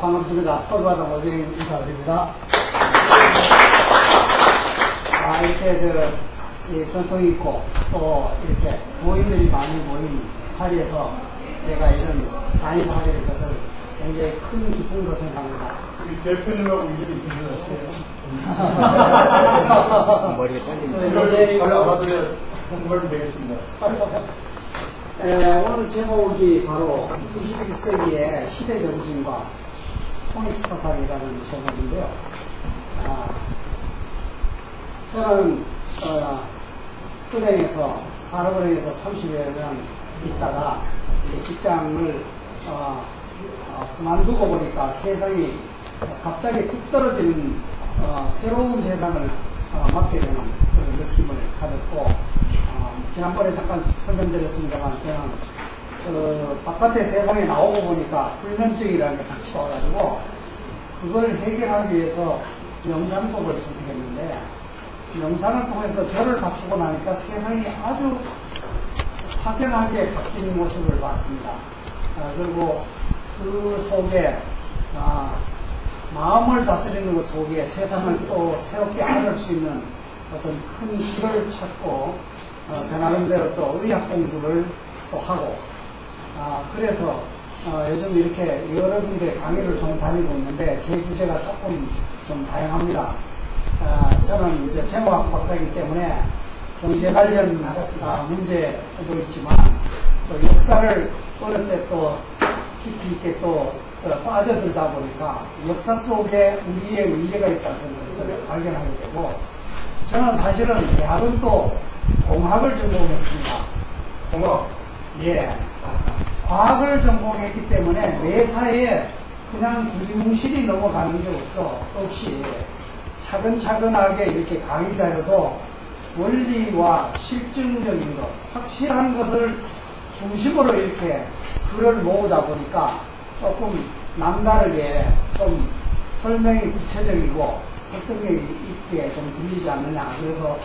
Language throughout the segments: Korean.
반갑습니다. 서울바다 오정인 인사드립니다. 이렇게 전통이 있고 또 이렇게 모임들이 많이 모인 자리에서 제가 이런 강의를 하게 된 것을 굉장히 큰 기쁨으로 생각합니다. 우리 대표님하고 일이 있으셔서 머리가 떨리네. 이걸 잘 알아들어야 공부가 되겠습니다. 오늘 제목이 바로 21세기의 시대 정신과 통일 사상이라는 제목인데요. 저는 은행에서 산업은행에서 30여 년 있다가 직장을 그만두고 보니까 세상이 갑자기 뚝 떨어지는 새로운 세상을 맞게 되는 그런 느낌을 가졌고, 지난번에 잠깐 설명드렸습니다만 저는 바깥의 세상에 나오고 보니까 불면증이라는 게 같이 와가지고 그걸 해결하기 위해서 명상법을 선택했는데, 명상을 통해서 저를 바꾸고 나니까 세상이 아주 확연하게 바뀌는 모습을 봤습니다. 그리고 그 속에 마음을 다스리는 것 속에 세상을 또 새롭게 알을 수 있는 어떤 큰 길을 찾고 저 나름대로 또 의학 공부를 또 하고 그래서 요즘 이렇게 여러 군데 강의를 좀 다니고 있는데 제 주제가 조금 좀 다양합니다. 저는 이제 재무학 박사이기 때문에 경제 관련 문제도 있지만 또 역사를 어릴 때 또 깊이 있게 또 빠져들다 보니까 역사 속에 우리의 의례가 있다는 것을 발견하게 되고, 저는 사실은 대학은 또 공학을 전공했습니다. 공학? 예. 과학을 전공했기 때문에 매사에 그냥 두리뭉실이 넘어가는 게 없이 차근차근하게 이렇게 강의 자료도 원리와 실증적인 것, 확실한 것을 중심으로 이렇게 글을 모으다 보니까 조금 남다르게 좀 설명이 구체적이고 설득력이 있게 좀 들리지 않느냐. 그래서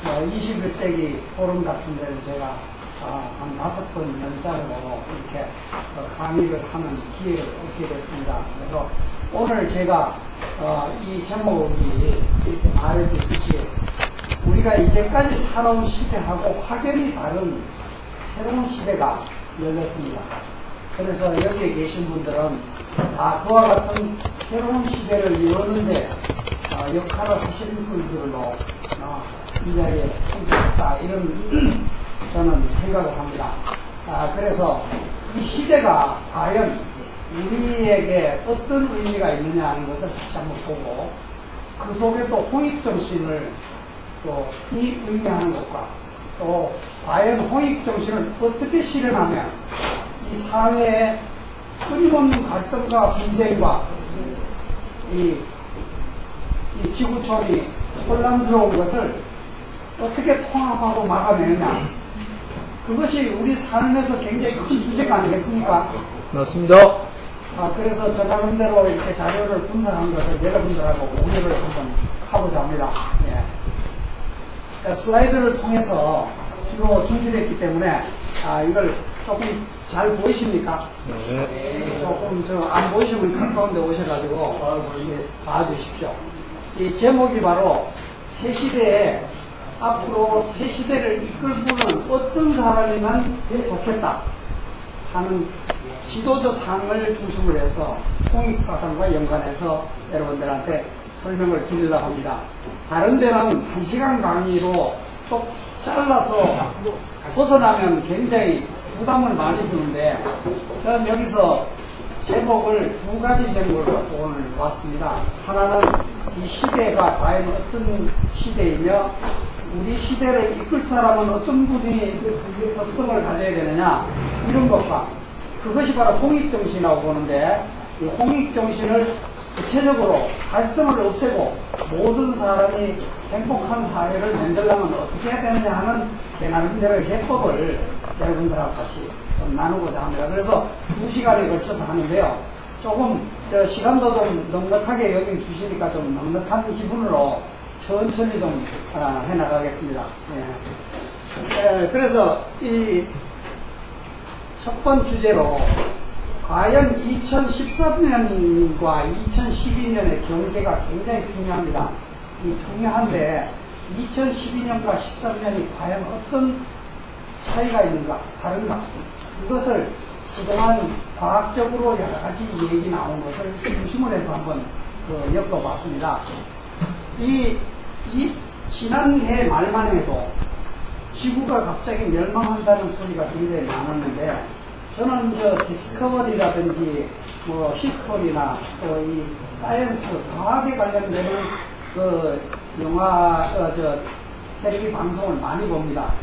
21세기 포럼 같은 데를 제가 한 5번 연장으로 이렇게 강의를 하는 기회를 얻게 됐습니다. 그래서 오늘 제가 이 제목이 이렇게 말해주듯이 우리가 이제까지 살아온 시대하고 확연히 다른 새로운 시대가 열렸습니다. 그래서 여기에 계신 분들은 다 그와 같은 새로운 시대를 여는데 역할을 하시는 분들로 이 자리에 참석했다, 이런 저는 생각을 합니다. 그래서 이 시대가 과연 우리에게 어떤 의미가 있느냐 하는 것을 다시 한번 보고, 그 속에 또 홍익정신을 또 이 의미하는 것과 또 과연 홍익정신을 어떻게 실현하면 이 사회의 끊임없는 갈등과 분쟁과 이 지구촌이 혼란스러운 것을 어떻게 통합하고 막아내느냐, 그것이 우리 삶에서 굉장히 큰 주제가 아니겠습니까? 맞습니다. 그래서 저 나름대로 이렇게 자료를 분석한 것을 여러분들하고 공유를 한번 하고자 합니다. 슬라이드를 통해서 주로 준비됐기 때문에 이걸 조금 잘 보이십니까? 네. 조금 안 보이시면 가까운 데 오셔가지고 봐주십시오. 이 제목이 바로 새 시대에 앞으로 새 시대를 이끌고는 어떤 사람이면 좋겠다 하는 지도적 상을 중심으로 해서 통일사상과 연관해서 여러분들한테 설명을 드리려고 합니다. 다른 데는 1시간 강의로 또 잘라서 벗어나면 굉장히 부담을 많이 주는데, 저는 여기서 제목을 2가지 제목을 갖고 오늘 왔습니다. 하나는 이 시대가 과연 어떤 시대이며 우리 시대를 이끌 사람은 어떤 분이 특성을 가져야 되느냐, 이런 것과 그것이 바로 홍익정신이라고 보는데, 이 홍익정신을 구체적으로 갈등을 없애고 모든 사람이 행복한 사회를 만들려면 어떻게 해야 되느냐 하는 제 나름대로의 해법을 여러분들하고 같이 좀 나누고자 합니다. 그래서 2시간에 걸쳐서 하는데요. 조금 시간도 좀 넉넉하게 여기 주시니까 좀 넉넉한 기분으로 천천히 좀 해나가겠습니다. 그래서 이 첫 번째 주제로 과연 과연 2013년과 2012년의 경계가 굉장히 중요합니다. 이 중요한데 2012년과 13년이 과연 어떤 차이가 있는가, 다른가, 이것을 그동안 과학적으로 여러 가지 얘기 나온 것을 중심을 해서 한번 엮어봤습니다. 이 지난해 말만 해도 지구가 갑자기 멸망한다는 소리가 굉장히 많았는데, 저는 디스커버리라든지 히스토리나 또 이 사이언스, 과학에 관련되는 영화, 텔레비 방송을 많이 봅니다.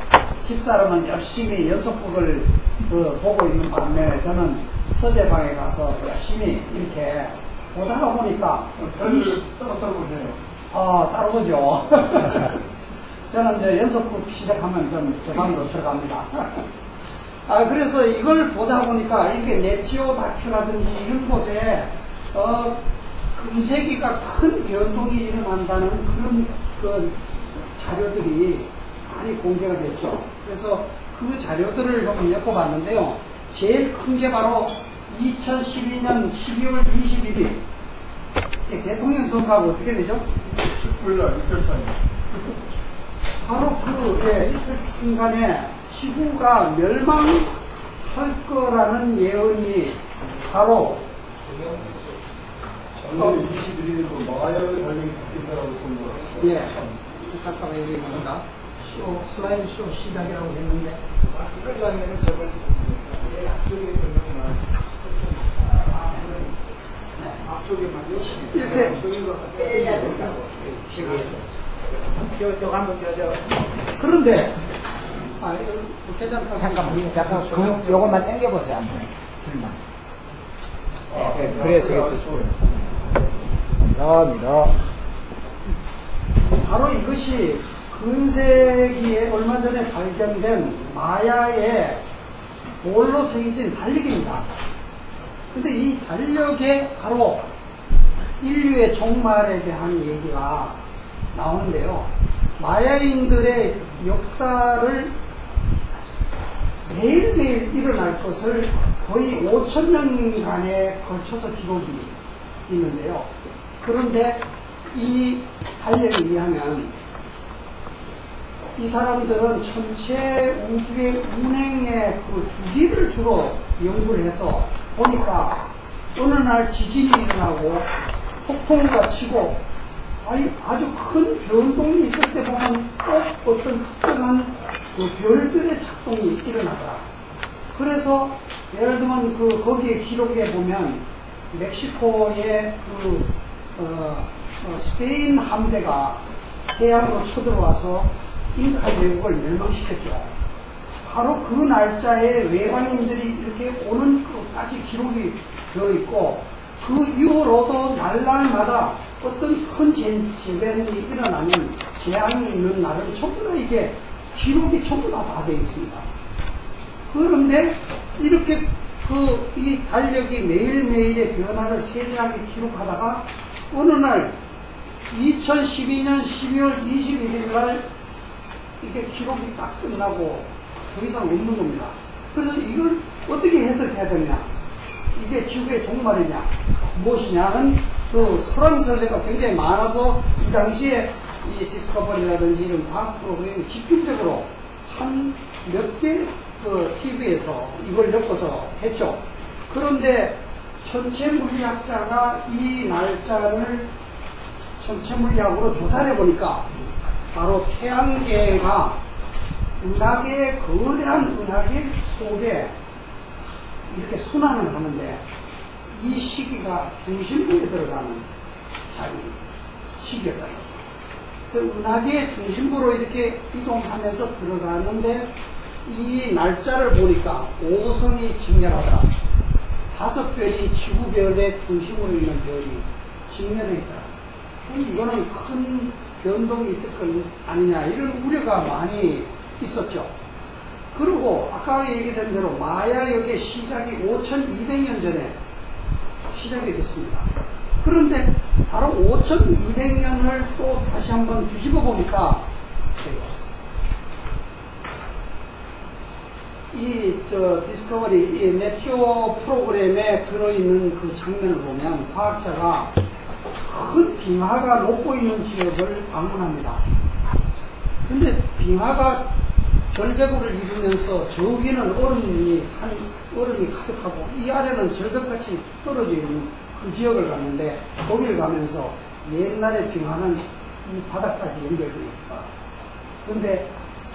집사람은 열심히 연속극을 보고 있는 반면에 저는 서재방에 가서 열심히 이렇게 보다가 보니까 따로 보세요. 따로 보죠. 저는 연속극 시작하면 저 방으로 들어갑니다. 그래서 이걸 보다 보니까 이게 넷지오 다큐라든지 이런 곳에 금세기가 큰 변동이 일어난다는 그런 자료들이 많이 공개가 됐죠. 그래서 그 자료들을 좀 엮어봤는데요. 제일 큰 게 바로 2012년 12월 21일 대통령 선거하고 어떻게 되죠? 19일날 이틀 바로 이틀 순간에 지구가 멸망할 거라는 예언이 바로 21일에도 마야의 달력이 바뀐다라고 본 거예요. 예, 잠깐만 얘기합니다. 슬라이드 쇼 시작이라고 했는데 그러려면 저걸 제일 앞쪽에 있는구나. 앞쪽에만 이렇게 저 한번 그런데 잠깐만 잠깐 요것만 당겨보세요 한번 줄만. 그래서 감사합니다. 바로 이것이 근세기에 얼마 전에 발견된 마야의 돌로 새겨진 달력입니다. 근데 이 달력에 바로 인류의 종말에 대한 얘기가 나오는데요. 마야인들의 역사를 매일매일 일어날 것을 거의 5,000년간에 걸쳐서 기록이 있는데요. 그런데 이 달력에 의하면 이 사람들은 전체 우주의 운행의 그 주기를 주로 연구를 해서 보니까 어느 날 지진이 일어나고 폭풍우가 치고 아주 큰 변동이 있을 때 보면 꼭 어떤 특정한 별들의 작동이 일어나더라. 그래서 예를 들면 거기에 기록에 보면 멕시코의 스페인 함대가 해양으로 쳐들어와서 잉카 제국을 멸망시켰죠. 바로 그 날짜에 외관인들이 이렇게 오는 것까지 기록이 되어 있고, 그 이후로도 날마다 어떤 큰 재변이 일어나면 재앙이 있는 날은 전부 다 이게 기록이 전부 다 되어 있습니다. 그런데 이렇게 이 달력이 매일매일의 변화를 세세하게 기록하다가 어느 날 2012년 12월 21일 날 이게 기록이 딱 끝나고 더 이상 없는 겁니다. 그래서 이걸 어떻게 해석해야 되냐, 이게 지구의 종말이냐 무엇이냐는 설왕설래가 굉장히 많아서 이 당시에 이 디스커버리라든지 이런 과학 프로그램이 집중적으로 한 몇 개 TV에서 이걸 엮어서 했죠. 그런데 천체물리학자가 이 날짜를 천체물리학으로 조사를 해보니까 바로 태양계가 거대한 은하계 속에 이렇게 순환을 하는데, 이 시기가 중심부에 들어가는 시기였다. 그 은하계의 중심부로 이렇게 이동하면서 들어가는데, 이 날짜를 보니까 5성이 직렬하더라. 5별이 지구별의 중심으로 있는 별이 직렬해 있더라. 이거는 큰 변동이 있을 것 아니냐, 이런 우려가 많이 있었죠. 그리고 아까 얘기된 대로 마야역의 시작이 5200년 전에 시작이 됐습니다. 그런데 바로 5200년을 또 다시 한번 뒤집어 보니까 디스커버리, 이 내쇼 프로그램에 들어있는 그 장면을 보면 과학자가 큰 빙하가 녹고 있는 지역을 방문합니다. 근데 빙하가 절벽을 이루면서 저 위는 얼음이 가득하고 이 아래는 절벽같이 떨어져 있는 그 지역을 갔는데 거기를 가면서 옛날에 빙하는 이 바닥까지 연결되어 있었다. 근데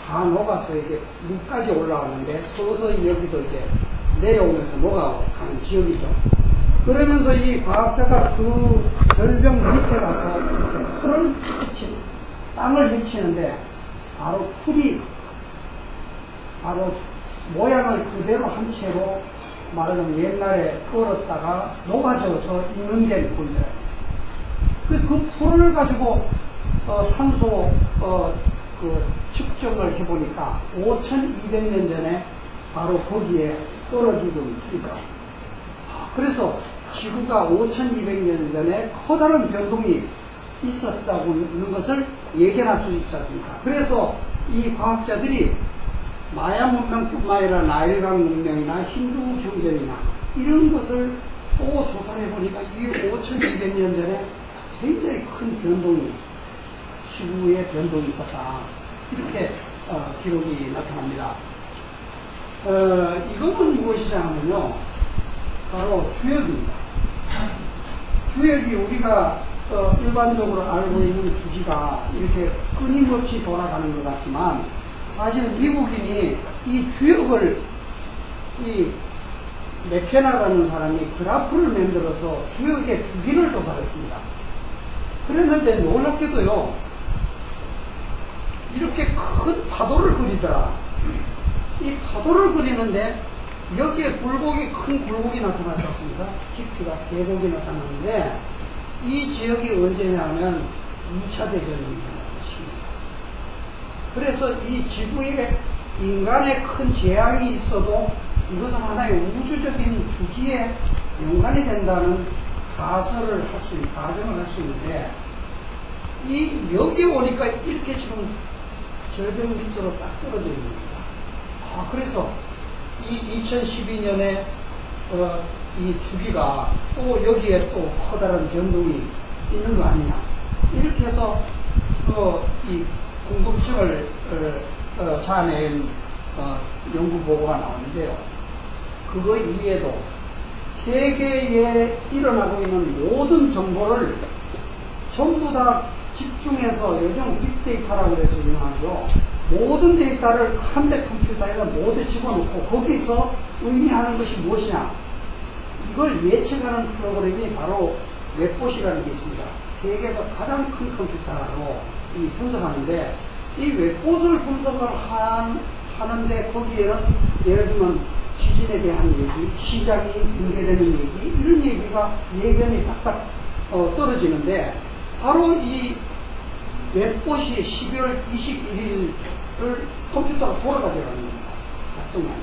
다 녹아서 이게 물까지 올라가는데 서서히 여기도 이제 내려오면서 녹아가는 지역이죠. 그러면서 이 과학자가 그 절벽 밑에 가서 이렇게 풀을 땅을 헤치는데 바로 풀이 바로 모양을 그대로 한 채로 말하자면 옛날에 얼었다가 녹아져서 있는 게 보이더라고요. 그 풀을 가지고 산소 측정을 해보니까 5,200년 전에 바로 거기에 떨어지던 풀이더라고요. 그래서 지구가 5,200년 전에 커다란 변동이 있었다고 하는 것을 예견할 수 있지 않습니까? 그래서 이 과학자들이 마야 문명뿐만 아니라 나일강 문명이나 힌두 경전이나 이런 것을 또 조사를 해보니까 이 5,200년 전에 굉장히 큰 변동이, 지구의 변동이 있었다. 이렇게 기록이 나타납니다. 이것은 무엇이냐 하면요, 바로 주역입니다. 주역이 우리가 일반적으로 알고 있는 주기가 이렇게 끊임없이 돌아가는 것 같지만 사실 미국인이 이 주역을 이 맥케나라는 사람이 그래프를 만들어서 주역의 주기를 조사했습니다. 그랬는데 놀랍게도요, 이렇게 큰 파도를 그리더라. 이 파도를 그리는데 여기에 큰 굴곡이 나타났지 않습니까? 깊이가 계곡이 나타났는데 이 지역이 언제냐면 2차 대전이 일어난 것입니다. 그래서 이 지구에 인간의 큰 재앙이 있어도 이것은 하나의 우주적인 주기에 연관이 된다는 가설을 가정을 할 수 있는데, 여기 오니까 이렇게 지금 절벽 밑으로 딱 떨어져 있는 겁니다. 그래서 이 2012년에 이 주기가 또 여기에 또 커다란 변동이 있는 거 아니냐. 이렇게 해서 이 궁금증을 자아낸 연구 보고가 나오는데요. 그거 이외에도 세계에 일어나고 있는 모든 정보를 전부 다 집중해서 요즘 빅데이터라고 해서 유명하죠. 모든 데이터를 한 대 컴퓨터에다 모두 집어넣고 거기서 의미하는 것이 무엇이냐, 이걸 예측하는 프로그램이 바로 웹봇이라는 게 있습니다. 세계에서 가장 큰 컴퓨터로 분석하는데, 이 웹봇을 분석을 하는데 거기에는 예를 들면 지진에 대한 얘기, 시장이 붕괴되는 얘기, 이런 얘기가 예견이 딱딱 떨어지는데, 바로 이 웹봇이 12월 21일을 컴퓨터가 돌아가져가는 겁니다. 작동하는.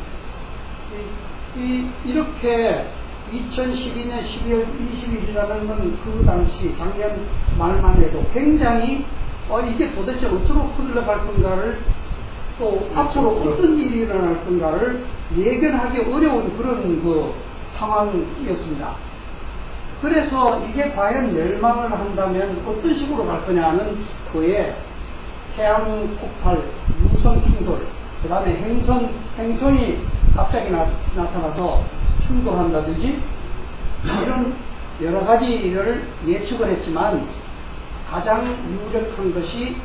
이렇게 2012년 12월 20일이라는 건 그 당시 작년 말만 해도 굉장히 이게 도대체 어떻게 흘러갈 건가를, 또 앞으로 어떤 일이 일어날 건가를 예견하기 어려운 그런 그 상황이었습니다. 그래서 이게 과연 멸망을 한다면 어떤 식으로 갈 거냐는 그에 태양 폭발, 유성 충돌, 그 다음에 행성이 갑자기 나타나서 충돌한다든지 이런 여러 가지 일을 예측을 했지만 가장 유력한 것이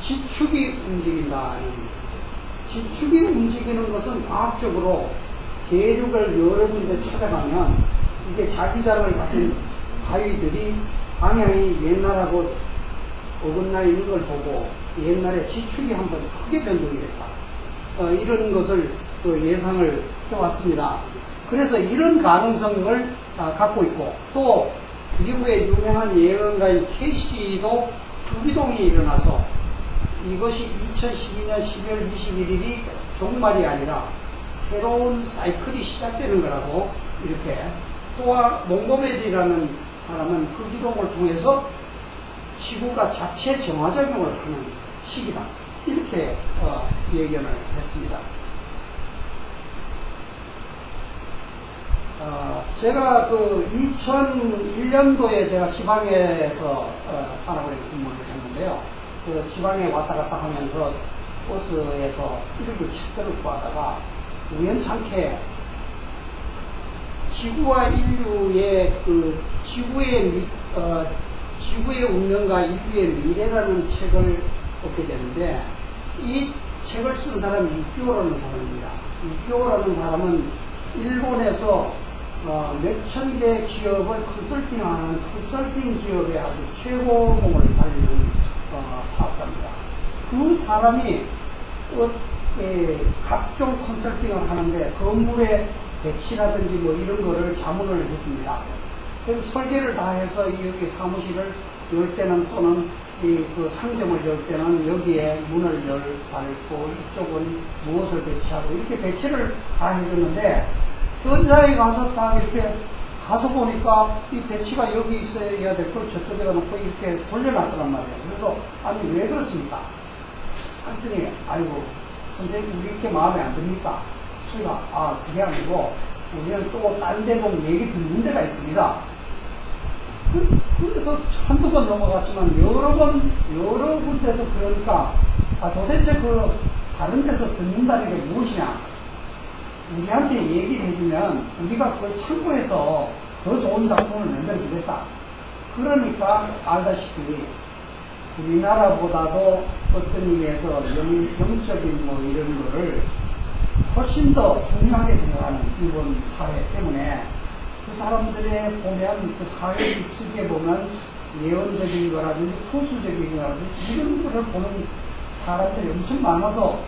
지축이 움직인다는 겁니다. 지축이 움직이는 것은 과학적으로 대륙을 여러 군데 찾아가면 이게 자기장을 가진 바위들이 방향이 옛날하고 어긋나 있는 걸 보고 옛날에 지축이 한번 크게 변동이 됐다. 이런 것을 예상을 해왔습니다. 그래서 이런 가능성을 갖고 있고, 또 미국의 유명한 예언가인 케이시도 부기동이 일어나서 이것이 2012년 12월 21일이 종말이 아니라 새로운 사이클이 시작되는 거라고, 이렇게 또한 몽고메리라는 사람은 부기동을 통해서 지구가 자체 정화작용을 하는 시기다, 이렇게 예견을 했습니다. 제가 그 2001년도에 제가 지방에서 산업을 근무를 했는데요. 그 지방에 왔다 갔다 하면서 버스에서 1급 칩들을 구하다가 우연찮게 지구와 인류의 그 지구의 운명과 인류의 미래라는 책을 얻게 되는데 이 책을 쓴 사람이 유키오라는 사람입니다. 유키오라는 사람은 일본에서 몇천 개 기업을 컨설팅하는 컨설팅 기업의 아주 최고봉을 달리는 사업가입니다. 그 사람이 각종 컨설팅을 하는데 건물의 배치라든지 뭐 이런 거를 자문을 해줍니다. 그래서 설계를 다 해서 여기 사무실을 열 때는 또는 그 상점을 열 때는 여기에 문을 밟고 이쪽은 무엇을 배치하고 이렇게 배치를 다 해줬는데 현장에 가서 딱 이렇게 가서 보니까 이 배치가 여기 있어야 될 걸 저쪽에다 놓고 이렇게 돌려놨더란 말이에요. 그래서 아니 왜 그렇습니까? 하더니 아이고 선생님 우리 이렇게 마음에 안 듭니까? 제가 그게 아니고 우리는 또 딴 데도 얘기 듣는 데가 있습니다. 그래서 한두 번 넘어갔지만 여러 군데서 그러니까 도대체 그 다른 데서 듣는다는 게 무엇이냐? 우리한테 얘기를 해주면 우리가 그걸 참고해서 더 좋은 작품을 만들어주겠다. 그러니까 알다시피 우리나라보다도 어떤 의미에서 영적인 뭐 이런 거를 훨씬 더 중요하게 생각하는 일본 사회 때문에 그 사람들의 보면 그 사회 입수기에 보면 예언적인 거라든지 풍수적인 거라든지 이런 거를 보는 사람들이 엄청 많아서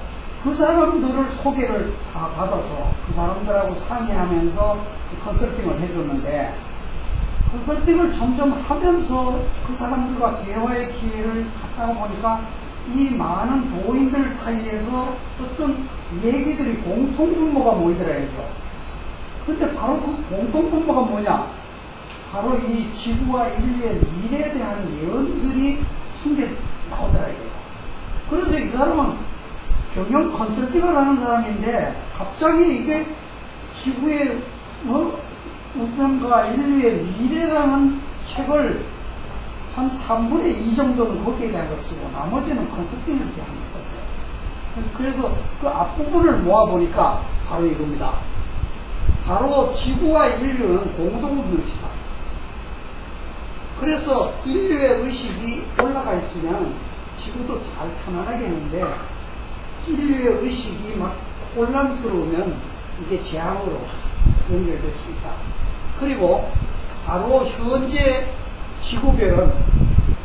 그 사람들을 소개를 다 받아서 그 사람들하고 상의하면서 그 컨설팅을 해줬는데 컨설팅을 점점 하면서 그 사람들과 대화의 기회를 갖다가 보니까 이 많은 도인들 사이에서 어떤 얘기들이 공통분모가 모이더라고요. 근데 바로 그 공통분모가 뭐냐? 바로 이 지구와 인류의 미래에 대한 예언들이 숨겨 나오더라고요. 그래서 이 사람은 경영 컨설팅을 하는 사람인데 갑자기 이게 지구의 운명과 인류의 미래라는 책을 한 3분의 2 정도는 거기에 대한 걸 쓰고 나머지는 컨설팅을 이렇게 하는 거 썼어요. 그래서 그 앞부분을 모아보니까 바로 이겁니다. 바로 지구와 인류는 공동의식이다. 그래서 인류의 의식이 올라가 있으면 지구도 잘 편안하게 했는데 인류의 의식이 막 혼란스러우면 이게 재앙으로 연결될 수 있다. 그리고 바로 현재 지구별은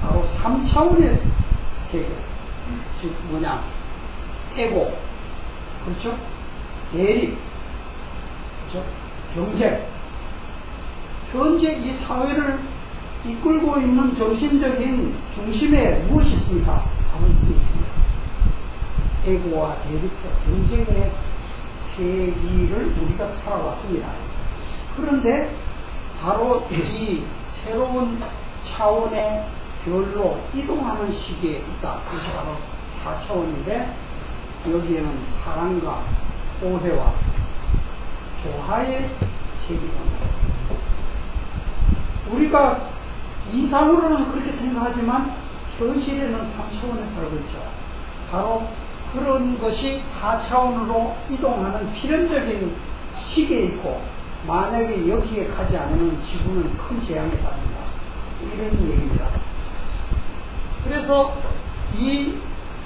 바로 3차원의 세계, 즉 뭐냐, 에고, 그렇죠? 대립, 그렇죠? 경쟁. 현재 이 사회를 이끌고 있는 정신적인 중심에 무엇이 있습니까? 바로 이게 있습니다. 에고와 대립과 경쟁의 세기를 우리가 살아왔습니다. 그런데 바로 이 새로운 차원의 별로 이동하는 시기에 있다. 그것이 바로 4차원인데 여기에는 사랑과 오해와 조화의 세계가 우리가 이상으로는 그렇게 생각하지만 현실에는 3차원에 살고 있죠. 바로 그런 것이 4차원으로 이동하는 필연적인 시기에 있고 만약에 여기에 가지 않으면 지구는 큰 재앙에 빠진다. 이런 얘기입니다. 그래서 이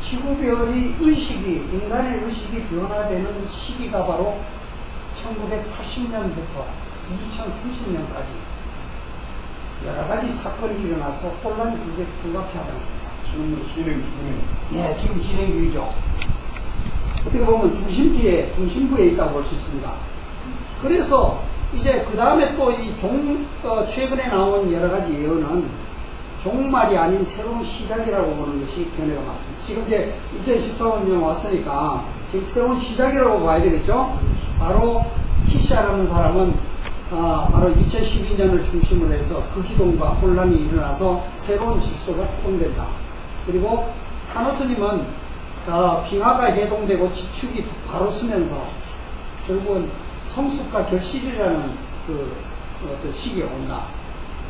지구별의 의식이, 인간의 의식이 변화되는 시기가 바로 1980년부터 2030년까지 여러 가지 사건이 일어나서 혼란이 굉장히 불가피하다는 겁니다. 지금 진행 중이에요. 예, 지금 진행 중이죠. 어떻게 보면 중심부에 있다고 볼 수 있습니다. 그래서 이제 그 다음에 또 이 최근에 나온 여러 가지 예언은 종말이 아닌 새로운 시작이라고 보는 것이 견해가 맞습니다. 지금 이제 2014년 왔으니까 지금 새로운 시작이라고 봐야 되겠죠? 바로 키시아라는 사람은 바로 2012년을 중심으로 해서 그 기동과 혼란이 일어나서 새로운 질서가 형성된다. 그리고 타노스님은 빙하가 해동되고 지축이 바로 서면서 결국은 성숙과 결실이라는 그 그 어떤 시기에 온다.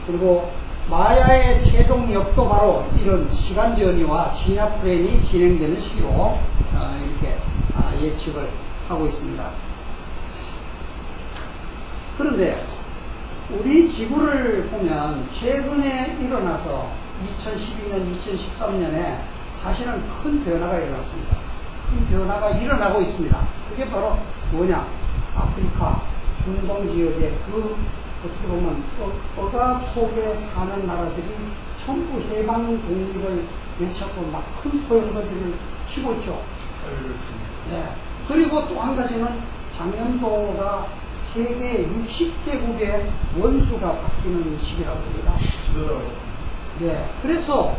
그리고 마야의 최종 역도 바로 이런 시간 전이와 진화 프레임이 진행되는 시기로 이렇게 예측을 하고 있습니다. 그런데 우리 지구를 보면 최근에 일어나서 2012년, 2013년에 사실은 큰 변화가 일어났습니다. 큰 변화가 일어나고 있습니다. 그게 바로 뭐냐? 아프리카, 중동 지역의 그 어떻게 보면 억압 속에 사는 나라들이 전부 해방 독립을 외쳐서 막 큰 소용돌이를 치고 있죠. 네. 그리고 또 한 가지는 작년도가 세계 60개국의 원수가 바뀌는 시기라고 합니다. 네. 그래서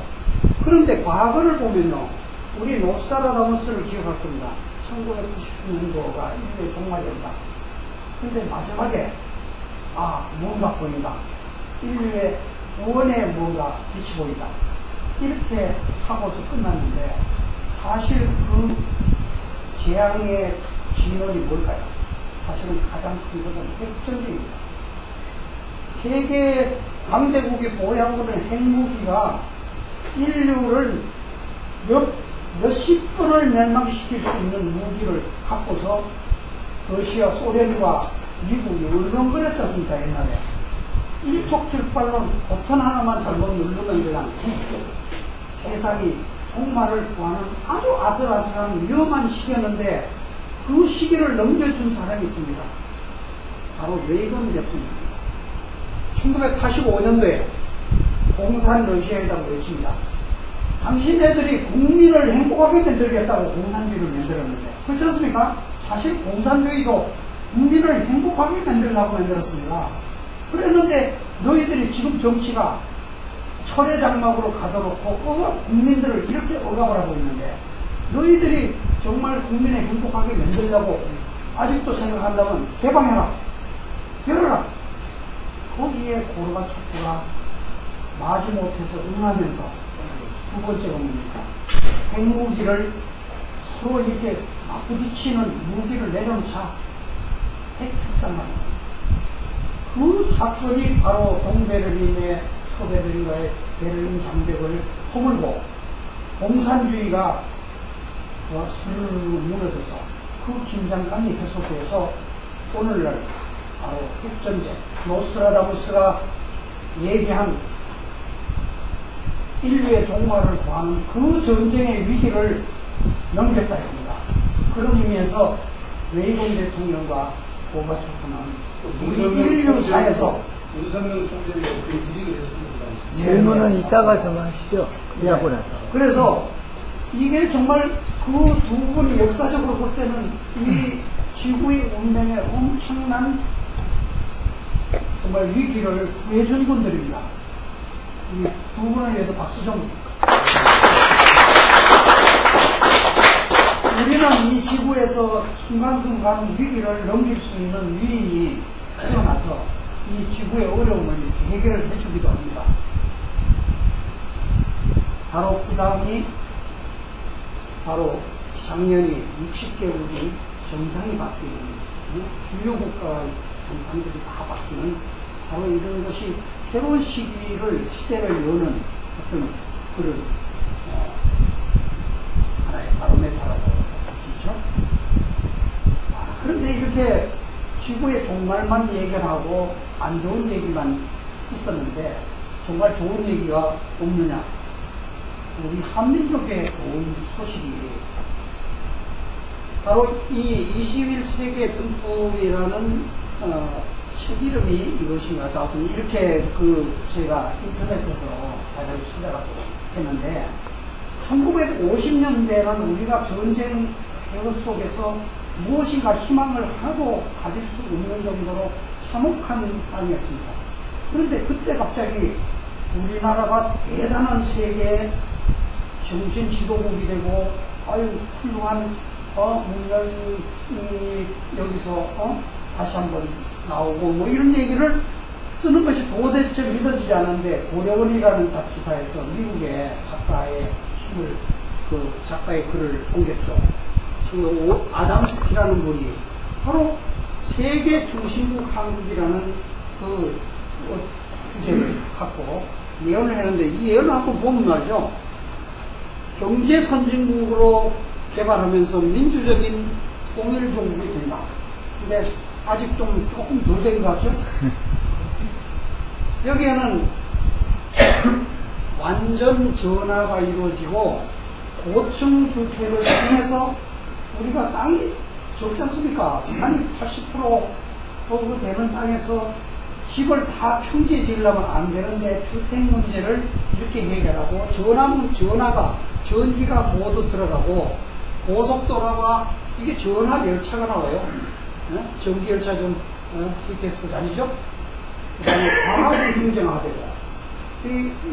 그런데 과거를 보면요, 우리 노스트라다무스를 기억할 겁니다. 1990년도가 인류의 종말이었다. 근데 마지막에 뭔가 보인다. 인류의 구원에 뭔가 빛이 보인다. 이렇게 하고서 끝났는데 사실 그 재앙의 진원이 뭘까요? 사실은 가장 큰 것은 핵전쟁입니다. 세계 강대국이 보유하고는 핵무기가 인류를 몇십 번을 멸망시킬 수 있는 무기를 갖고서 러시아, 소련과 미국이 울렁거렸지 않습니까, 옛날에. 일촉즉발로 버튼 하나만 잘못 누르면 그냥 세상이 종말을 구하는 아주 아슬아슬한 위험한 시기였는데 그 시기를 넘겨준 사람이 있습니다. 바로 레이건 대통령입니다. 1985년도에 공산 러시아에다가 외칩니다. 당신네들이 국민을 행복하게 만들겠다고 공산주의를 만들었는데 그렇지 않습니까? 사실 공산주의도 국민을 행복하게 만들려고 만들었습니다. 그랬는데 너희들이 지금 정치가 철의 장막으로 가둬놓고 국민들을 이렇게 억압을 하고 있는데 너희들이 정말 국민을 행복하게 만들려고 아직도 생각한다면 개방해라, 열어라. 거기에 고르바초프가 마지못해서 응하면서 두 번째가 뭡니까? 핵무기를 서로 이렇게 부딪히는 무기를 내려놓자. 핵협상만. 그 사건이 바로 동베를린의 서베를린과의 베를린 장벽을 허물고 공산주의가 스르르 무너져서 그 긴장감이 해소돼서 오늘날 바로 핵전쟁, 노스트라다무스가 얘기한 인류의 종말을 구하는 그 전쟁의 위기를 넘겼다 합니다. 그런 의미에서 레이건 대통령과 고바초프는 우리 인류사에서 윤석열 총재가 그 일이 됐습니다. 질문은 이따가 좀 하시죠. 하고 나서. 그래서 이게 정말 그 두 분이 역사적으로 볼 때는 이 지구의 운명에 엄청난 정말 위기를 구해준 분들입니다. 이 두 분을 위해서 박수 좀. 우리는 이 지구에서 순간순간 위기를 넘길 수 있는 위인이 태어나서 이 지구의 어려움을 해결을 해주기도 합니다. 바로 그 다음이 바로 작년이 60개국이 정상이 바뀌는 주요 국가 정상들이 다 바뀌는 바로 이런 것이 새로운 시대를 여는 어떤 그런 하나의 바로메타라고 할 수 있죠. 그런데 이렇게 지구의 종말만 얘기하고 안 좋은 얘기만 있었는데 정말 좋은 얘기가 없느냐. 우리 한민족의 좋은 소식이 바로 이 21세기의 뜸법이라는 책 이름이 이것인가. 하여튼 이렇게 제가 인터넷에서 자료를 찾아갖고 했는데 1950년대는 우리가 전쟁 폐허 속에서 무엇인가 희망을 하나도 가질 수 없는 정도로 참혹한 땅이었습니다. 그런데 그때 갑자기 우리나라가 대단한 세계의 정신 지도국이 되고 훌륭한 문명이 여기서 다시 한번 나오고 뭐 이런 얘기를 쓰는 것이 도대체 믿어지지 않는데 고려원이라는 잡지사에서 미국의 작가의 힘을 작가의 글을 옮겼죠. 아담스키라는 분이 바로 세계 중심국 한국이라는 그 주제를 갖고 예언을 했는데 이 예언을 한번 보면 말이죠. 경제 선진국으로 개발하면서 민주적인 통일종국이 된다. 근데 아직 조금 덜 된 것 같죠? 여기에는 완전 전화가 이루어지고 고층 주택을 통해서 우리가 땅이 적지 않습니까? 산이 80% 정도 되는 땅에서 집을 다 평지에 지으려면 안 되는데 주택 문제를 이렇게 해결하고 전화가 전기가 모두 들어가고 고속도로가 이게 전화 열차가 나와요. 전기 열차 좀 BTS 다니죠? 그 다음에 과학이 행정화되고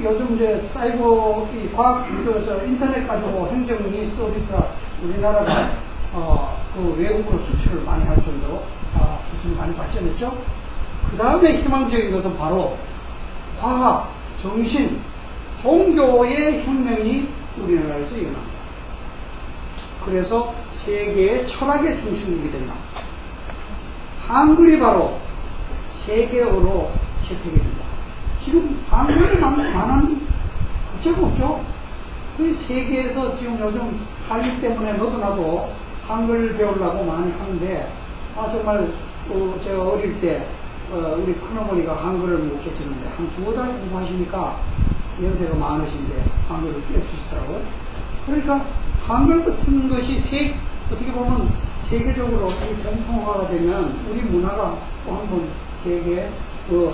요즘 이제 사이버 과학 인터넷 가지고 행정이 서비스가 우리나라가 그 외국으로 수출을 많이 할 정도로 기술이 많이 발전했죠. 그 다음에 희망적인 것은 바로 과학, 정신, 종교의 혁명이 우리나라에서 일어납니다. 그래서 세계의 철학의 중심국이 된다. 한글이 바로 세계어로 채택이 된다. 지금 한글만한 국제가 없죠. 그 세계에서 지금 요즘 한일 때문에 너도 나도 한글 배우려고 많이 하는데 정말 제가 어릴 때 우리 큰어머니가 한글을 못 깨치는데 한 2달 공부하시니까 연세가 많으신데 한글을 깨주시더라고요. 그러니까 한글 같은 것이 어떻게 보면 세계적으로 공통화가 되면 우리 문화가 또 한 번 세계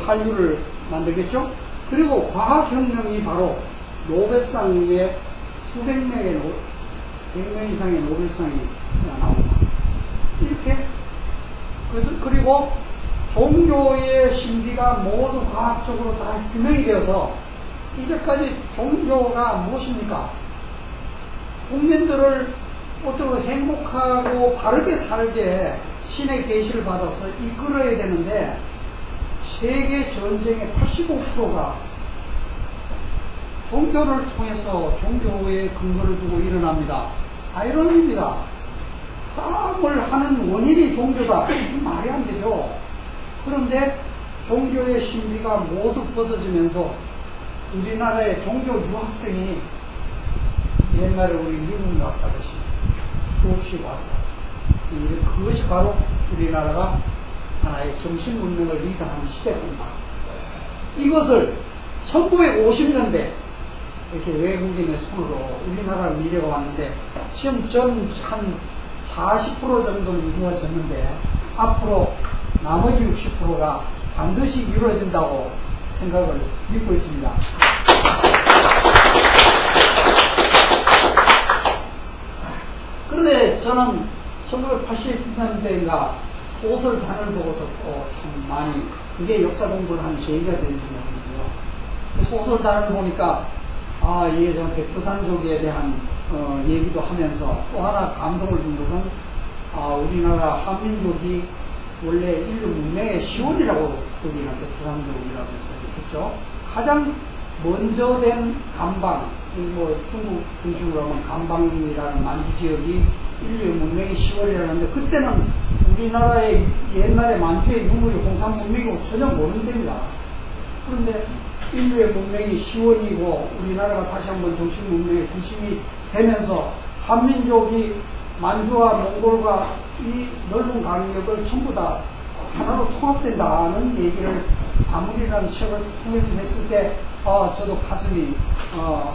한류를 만들겠죠. 그리고 과학혁명이 바로 노벨상 위에 수백 명의 100명 이상의 노벨상이 나옵니다. 이렇게 그리고 종교의 신비가 모두 과학적으로 다 규명이 되어서 이제까지 종교가 무엇입니까? 국민들을 어떻게 행복하고 바르게 살게 신의 계시를 받아서 이끌어야 되는데 세계 전쟁의 85%가 종교를 통해서 종교의 근거를 두고 일어납니다. 아이러니입니다. 싸움을 하는 원인이 종교다. 말이 안 되죠. 그런데 종교의 신비가 모두 벗어지면서 우리나라의 종교 유학생이 옛날에 우리 미국 갔다듯이 수없이 와서 그것이 바로 우리나라가 하나의 정신문명을 리드하는 시대입니다. 이것을 1950년대 이렇게 외국인의 손으로 우리나라를 밀려가 왔는데 지금 전 한 40% 정도는 이루어졌는데 앞으로 나머지 60%가 반드시 이루어진다고 생각을 믿고 있습니다. 그런데 저는 1980년대인가 소설 단을 보고서 참 많이 그게 역사 공부를 한 계기가 되는 거거든요. 소설 단을 보니까 이게 좀 백두산족에 대한 얘기도 하면서 또 하나 감동을 준 것은 우리나라 한민족이 원래 인류 문명의 시원이라고 우리는 백두산족이라고 해서 했죠. 가장 먼저 된 감방, 중국 중심으로 하면 감방이라는 만주 지역이 인류의 문명의 시월이라는데 그때는 우리나라의 옛날에 만주의 유물이 홍산 문명이고 전혀 모르는 데입니다. 그런데 인류의 문명이 시원이고 우리나라가 다시 한번 정신 문명의 중심이 되면서 한민족이 만주와 몽골과 이 넓은 강역을 전부 다 하나로 통합된다는 얘기를 다물이라는 책을 통해서 했을 때 저도 가슴이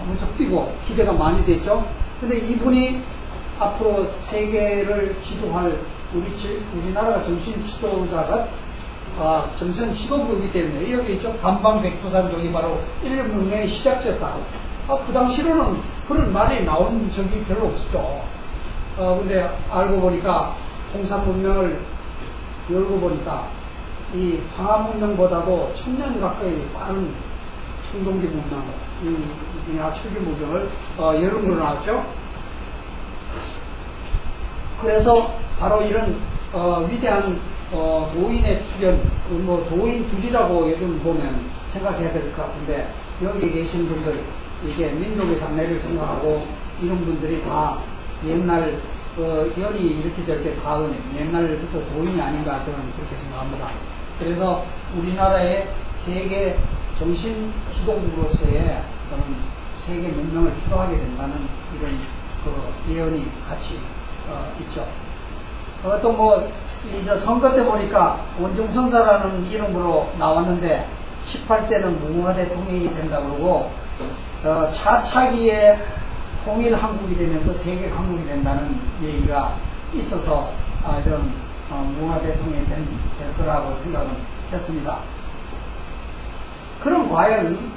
무척 뛰고 기대가 많이 됐죠. 근데 이분이 앞으로 세계를 지도할 우리나라가 정신 지도자가 정신 지도부이기 때문에 여기 있죠. 감방 백두산족이 바로 인류 문명의 시작지였다. 그 당시로는 그런 말이 나온 적이 별로 없었죠. 근데 알고 보니까 홍산 문명을 열고 보니까 이 황하 문명보다도 1000년 가까이 빠른 청동기 문명, 철기 문명을 여름 걸어 나왔죠. 그래서 바로 이런 위대한 도인의 출현, 도인 둘이라고 요즘 보면 생각해야 될 것 같은데 여기 계신 분들 이게 민족의 장래를 생각하고 이런 분들이 다 옛날 연이 이렇게 저렇게 닿은 옛날부터 도인이 아닌가 저는 그렇게 생각합니다. 그래서 우리나라의 세계 정신 지도국으로서의 또는 세계 문명을 주도하게 된다는 이런 그 예언이 같이 있죠. 또 뭐 이제 선거 때 보니까 원중선사라는 이름으로 나왔는데 18대는 무궁화 대통령이 된다고 그러고 차차기에 통일 한국이 되면서 세계 강국이 된다는 얘기가 있어서 이런 무궁화 대통령이 될 거라고 생각은 했습니다. 그럼 과연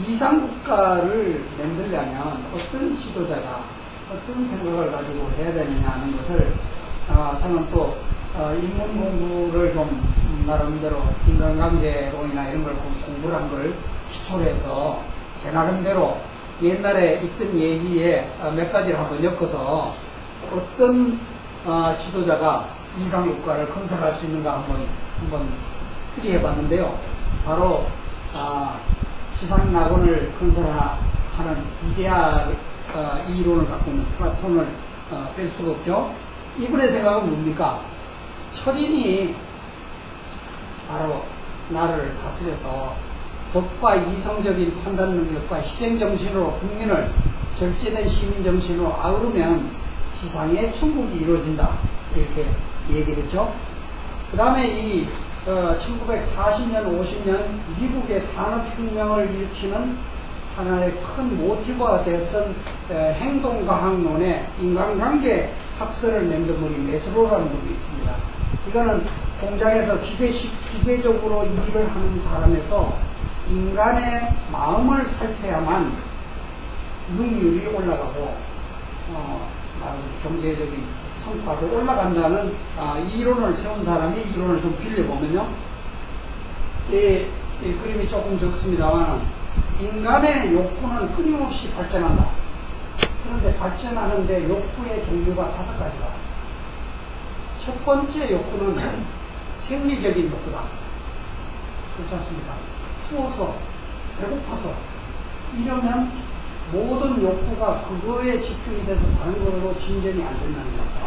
이상국가를 만들려면 어떤 지도자가 어떤 생각을 가지고 해야 되느냐 하는 것을 저는 또 인문 공부를 좀 나름대로 인간관계론이나 이런 걸 공부를 한 걸 기초로 해서 제 나름대로 옛날에 있던 얘기에 몇 가지를 한번 엮어서 어떤 지도자가 이상국가를 건설할 수 있는가 한번 추리해 봤는데요. 바로 지상낙원을 건설하는 이 이론을 갖고 있는 플라톤을 뺄 수가 없죠. 이분의 생각은 뭡니까? 철인이 바로 나를 다스려서 덕과 이성적인 판단 능력과 희생정신으로 국민을 절제된 시민정신으로 아우르면 지상의 천국이 이루어진다. 이렇게 얘기를 했죠. 그 다음에 이 1940년, 50년 미국의 산업혁명을 일으키는 하나의 큰 모티브가 되었던 행동과학론의 인간관계 학설을 만든 분이 메스로라는 분이 있습니다. 이거는 공장에서 기계적으로 일을 하는 사람에서 인간의 마음을 살펴야만 능률이 올라가고 경제적인 성과도 올라간다는 이 이론을 세운 사람이 이 이론을 좀 빌려보면요. 이 그림이 조금 적습니다만 인간의 욕구는 끊임없이 발전한다. 그런데 발전하는데 욕구의 종류가 5가지다. 첫 번째 욕구는 생리적인 욕구다. 그렇지 않습니까? 추워서, 배고파서 이러면 모든 욕구가 그거에 집중이 돼서 다른 걸로 진전이 안 된다는 겁니다.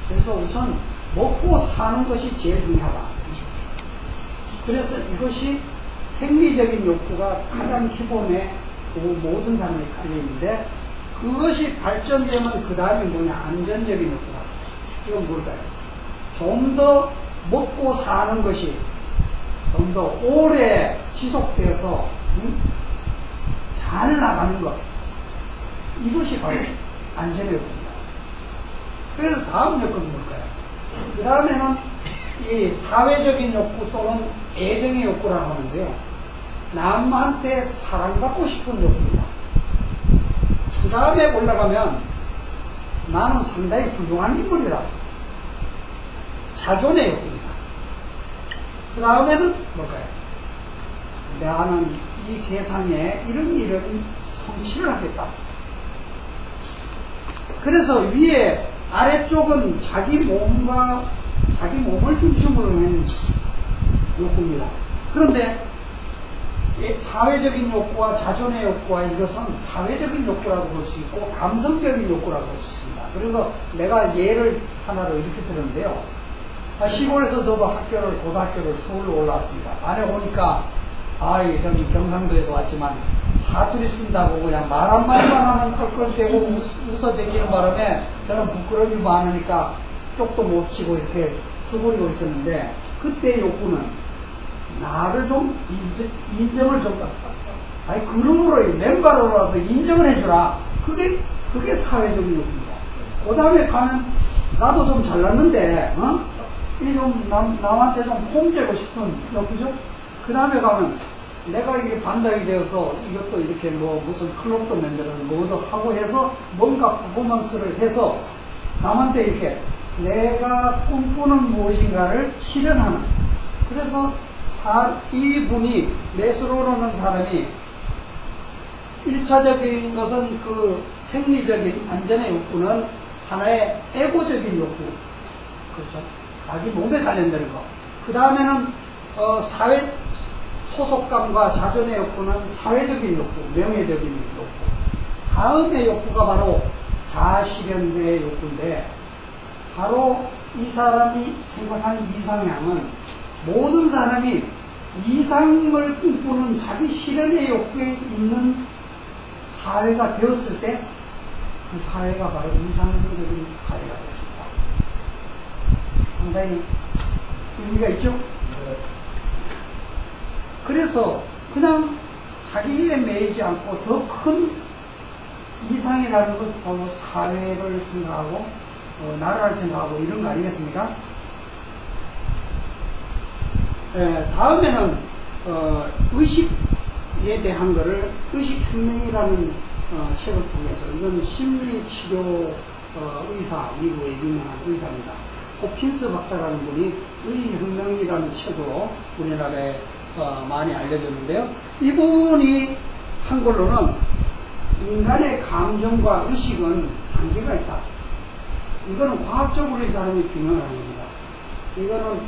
그래서 우선 먹고 사는 것이 제일 중요하다. 그래서 이것이 생리적인 욕구가 가장 기본에 모든 사람이 깔려 있는데 그것이 발전되면 그 다음에 뭐냐? 안전적인 욕구다. 이건 뭘까요? 좀 더 먹고 사는 것이 좀 더 오래 지속돼서 잘 나가는 것. 이것이 바로 안전의 욕구입니다. 그래서 다음 욕구는 뭘까요? 그 다음에는 이 사회적인 욕구 또는 애정의 욕구라고 하는데요. 남한테 사랑받고 싶은 욕구입니다. 그 다음에 올라가면 나는 상당히 훌륭한 인물이다. 자존의 욕구입니다. 그 다음에는 뭘까요? 나는 이 세상에 이런 성취를 하겠다. 그래서 위에 아래쪽은 자기 몸을 중심으로 한 욕구입니다. 그런데 사회적인 욕구와 자존의 욕구와 이것은 사회적인 욕구라고 볼 수 있고 감성적인 욕구라고 볼 수 있습니다. 그래서 내가 예를 하나로 이렇게 들었는데요. 시골에서 저도 고등학교를 서울로 올라왔습니다. 안에 오니까 저는 경상도에서 왔지만 사투리 쓴다고 그냥 말 한마디만 하면 컬컬대고 웃어 제끼는 바람에 저는 부끄러움이 많으니까 쪽도 못 치고 이렇게 수그리고 있었는데 그때의 욕구는 나를 좀 인정을 좀 그룹으로 멤버로라도 인정을 해주라. 그게 사회적인 욕구입니다. 그 다음에 가면 나도 좀 잘났는데 좀 남한테 좀 폼되고 싶은 욕구죠. 그 다음에 가면 내가 이게 반장이 되어서 이것도 이렇게 무슨 클럽도 만들어서 뭐도 하고 해서 뭔가 퍼포먼스를 해서 남한테 이렇게 내가 꿈꾸는 무엇인가를 실현하는. 그래서 이분이 메스로라는 사람이 1차적인 것은 그 생리적인 안전의 욕구는 하나의 에고적인 욕구. 그렇죠? 자기 몸에 관련되는 거. 그 다음에는 사회 소속감과 자존의 욕구는 사회적인 욕구, 명예적인 욕구. 다음의 욕구가 바로 자아실현의 욕구인데 바로 이 사람이 생각하는 이상향은 모든 사람이 이상을 꿈꾸는 자기 실현의 욕구에 있는 사회가 되었을 때 그 사회가 바로 이상적인 사회가 될 수 있다. 상당히 의미가 있죠? 그래서 그냥 자기에 매이지 않고 더 큰 이상이라는 것, 바로 사회를 생각하고 나라를 생각하고 이런 거 아니겠습니까? 다음에는 의식에 대한 거를 의식혁명이라는 책을 통해서, 이건 심리치료 의사, 미국의 유명한 의사입니다. 호킨스 박사라는 분이 의식혁명이라는 책으로 우리나라에 많이 알려졌는데요. 이분이 한 걸로는 인간의 감정과 의식은 한계가 있다. 이거는 과학적으로 이 사람이 규명을 하는 겁니다. 이거는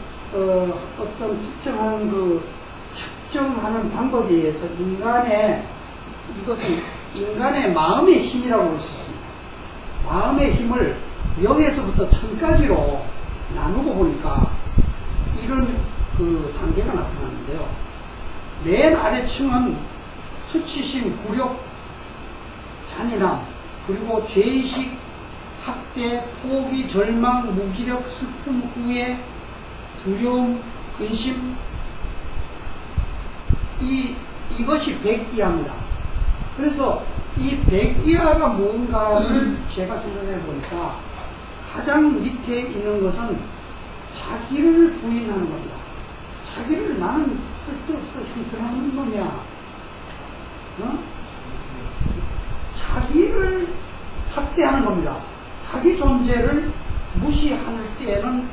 어떤 특정한 측정하는 방법에 의해서 이것은 인간의 마음의 힘이라고 볼 수 있습니다. 마음의 힘을 0에서부터 1000까지로 나누고 보니까 이런 단계가 나타나는데요. 맨 아래층은 수치심, 굴욕, 잔인함, 그리고 죄의식, 학대, 포기, 절망, 무기력, 슬픔, 후회, 두려움, 근심, 이것이 백이하입니다. 그래서 이 백이하가 뭔가를 제가 생각해 보니까 가장 밑에 있는 것은 자기를 부인하는 겁니다. 자기를 나는 쓸데없어 힘들어하는 놈이야. 자기를 학대하는 겁니다. 자기 존재를 무시할 때에는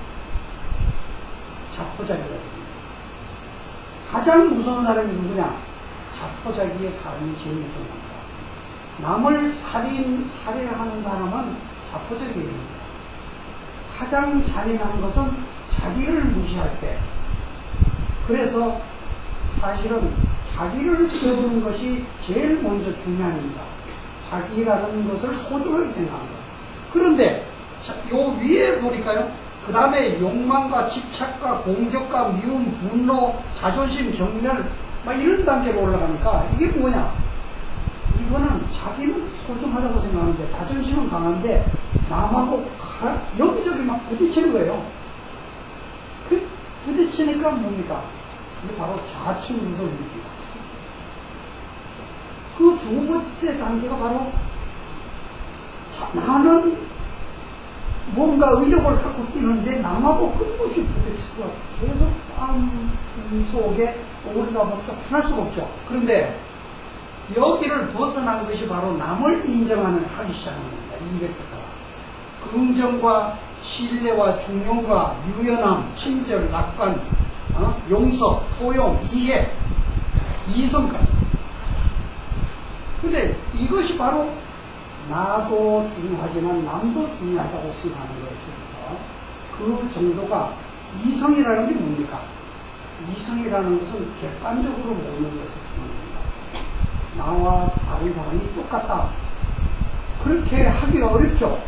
자포자기거든요. 가장 무서운 사람이 누구냐? 자포자기의 사람이 제일 무서운 겁니다. 남을 살해하는 사람은 자포자기입니다. 가장 잔인한 것은 자기를 무시할 때. 그래서 사실은 자기를 세우는 것이 제일 먼저 중요한 겁니다. 자기라는 것을 소중하게 생각합니다. 그런데 요 위에 보니까요. 그 다음에 욕망과 집착과 공격과 미움, 분노, 자존심, 경멸 막 이런 단계로 올라가니까 이게 뭐냐? 이거는 자기는 소중하다고 생각하는데 자존심은 강한데 남하고 여기저기 막 부딪히는 거예요. 그 부딪히니까 뭡니까? 이게 바로 좌충우돌입니다. 그 두 번째 단계가 바로 나는 뭔가 의욕을 갖고 뛰는데 남하고 끊임없이 부딪혀서 계속 싸움 속에 오르다 보니까 편할 수가 없죠. 그런데 여기를 벗어난 것이 바로 남을 인정하는 하기 시작하는 겁니다. 200부터. 긍정과 신뢰와 중용과 유연함, 친절, 낙관, 용서, 포용, 이해, 이성까지. 근데 이것이 바로 나도 중요하지만 남도 중요하다고 생각하는 거였으니까 그 정도가 이성이라는 게 뭡니까? 이성이라는 것은 객관적으로 보는 것을 뜻합니다. 나와 다른 사람이 똑같다. 그렇게 하기 어렵죠.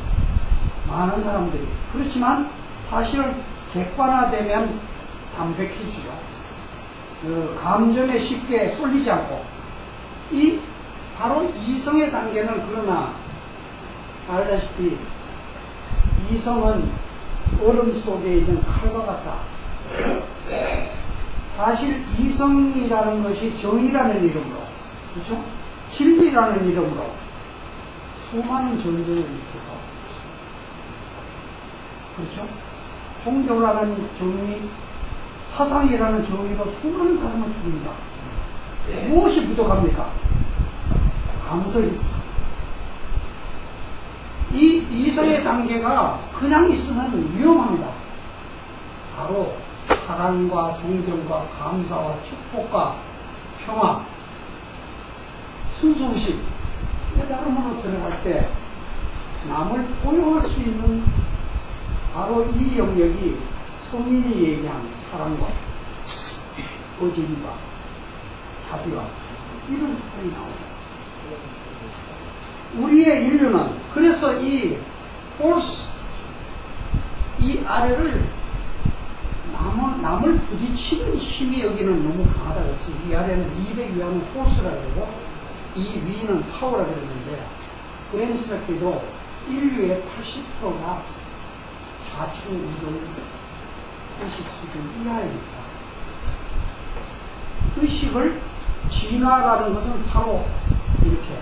많은 사람들이. 그렇지만 사실은 객관화되면 담백해지죠. 감정에 쉽게 쏠리지 않고. 바로 이성의 단계는 그러나 알다시피 이성은 얼음 속에 있는 칼과 같다. 사실 이성이라는 것이 정의라는 이름으로, 그렇죠? 진리라는 이름으로 수많은 전쟁을 일으켜서, 그렇죠? 종교라는 정의, 사상이라는 정의로 수많은 사람을 죽입니다. 무엇이 부족합니까? 감성입니다. 이 이성의 단계가 그냥 있으면 위험합니다. 바로 사랑과 존경과 감사와 축복과 평화, 순수의식, 깨달음으로 들어갈 때 남을 포용할 수 있는 바로 이 영역이 성인이 얘기한 사랑과 거짓과 자비와 이런 세상이 나오죠. 우리의 인류는 그래서 이 이 아래를 남을 부딪히는 힘이 여기는 너무 강하다 그랬어요. 이 아래는 200위안은 포스라고 그러고 이 위는 파워라고 그랬는데 그랜스럽게도 인류의 80%가 좌측 이동 의식 수준 이하입니다. 의식을 진화라는 것은 바로 이렇게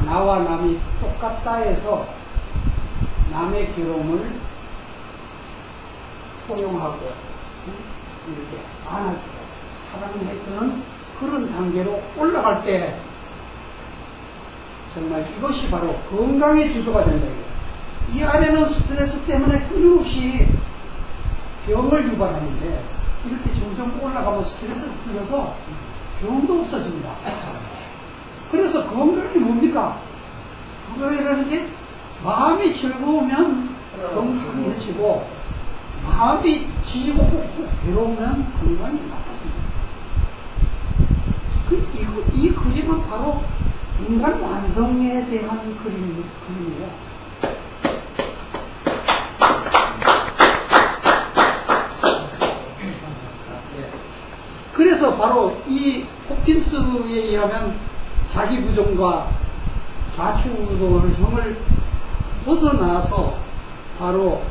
나와 남이 똑같다 해서 남의 괴로움을 포용하고 이렇게 안아주고 사랑해주는 그런 단계로 올라갈 때 정말 이것이 바로 건강의 주소가 된다. 이 아래는 스트레스 때문에 끊임없이 병을 유발하는데 이렇게 점점 올라가면 스트레스가 풀려서 병도 없어집니다. 그래서 건강이 뭡니까? 건강이라는 게 마음이 즐거우면 건강해지고 마음이 지고 괴로우면 건강이 나빠집니다. 이 그림은 바로 인간 완성에 대한 그림이에요. 그래서 바로 이 호킨스에 의하면 자기 부정과 좌충우돌형을 벗어나서 바로